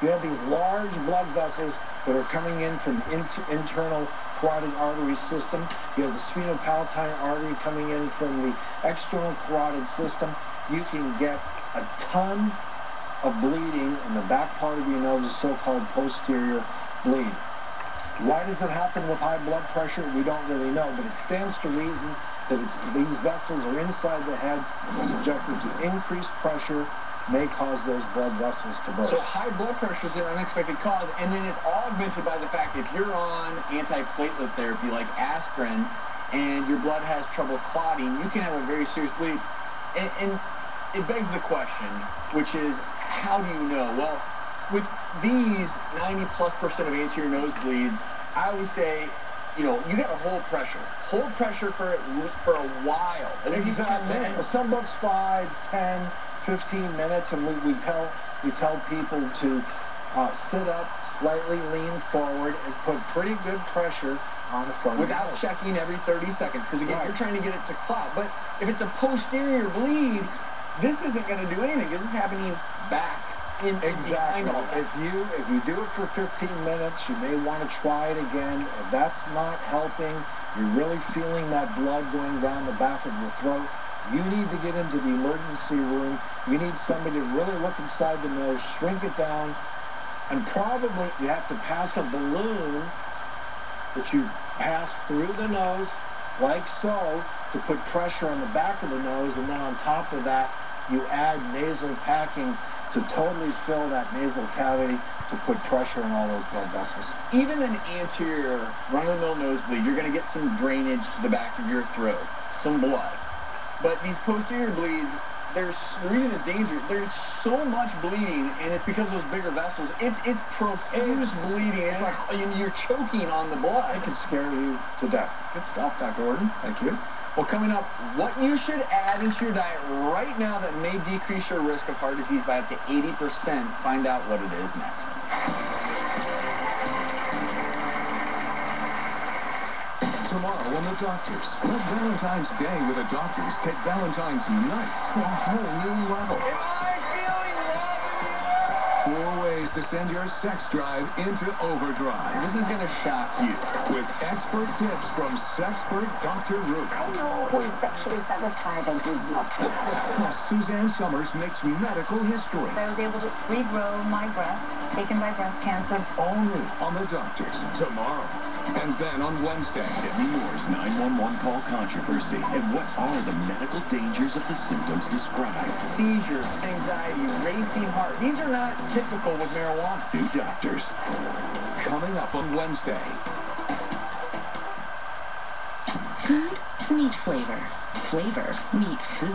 You have these large blood vessels that are coming in from the internal carotid artery system. You have the sphenopalatine artery coming in from the external carotid system. You can get a ton of bleeding in the back part of your nose, the so-called posterior bleed. Why does it happen with high blood pressure? We don't really know, but it stands to reason that these vessels are inside the head, subjected to increased pressure, may cause those blood vessels to burst. So high blood pressure is an unexpected cause, and then it's augmented by the fact if you're on antiplatelet therapy like aspirin and your blood has trouble clotting, you can have a very serious bleed. And it begs the question, which is, how do you know? Well, with these 90+% of anterior nosebleeds, I always say, you know, you got to hold pressure. Hold pressure for a while. Exactly. Some books 5, 10, 15 minutes, and we tell people to sit up, slightly lean forward, and put pretty good pressure on the front without nose. checking every 30 seconds, because again, you're trying to get it to clot. But if it's a posterior bleed, this isn't going to do anything. This is happening back. Exactly. If you do it for 15 minutes, you may want to try it again. If that's not helping, you're really feeling that blood going down the back of your throat, you need to get into the emergency room. You need somebody to really look inside the nose, shrink it down, and probably you have to pass a balloon that you pass through the nose, like so, to put pressure on the back of the nose, and then on top of that, you add nasal packing to totally fill that nasal cavity to put pressure on all those blood vessels. Even an anterior run-of-the-mill nosebleed, you're going to get some drainage to the back of your throat, some blood. But these posterior bleeds, the reason it's dangerous, there's so much bleeding, and it's because of those bigger vessels. It's profuse bleeding. It's like you're choking on the blood. It can scare you to death. Good stuff, Dr. Orton. Thank you. Well, coming up, what you should add into your diet right now that may decrease your risk of heart disease by up to 80%. Find out what it is next. Tomorrow on The Doctors. Let Valentine's Day with the Doctors take Valentine's night to a whole new level. Am I feeling lovely? 4 ways to send your sex drive into overdrive. This is going to shock you. With expert tips from sexpert Dr. Ruth. I know who is sexually satisfied and who's not. Plus, Suzanne Summers makes medical history. I was able to regrow my breast, taken by breast cancer. All new on The Doctors tomorrow. And then on Wednesday. Demi Moore's 911 call controversy. And what are the medical dangers of the symptoms described? Seizures, anxiety, racing heart. These are not typical with marijuana. New Doctors. Coming up on Wednesday. Food, meat flavor. Flavor, meat food.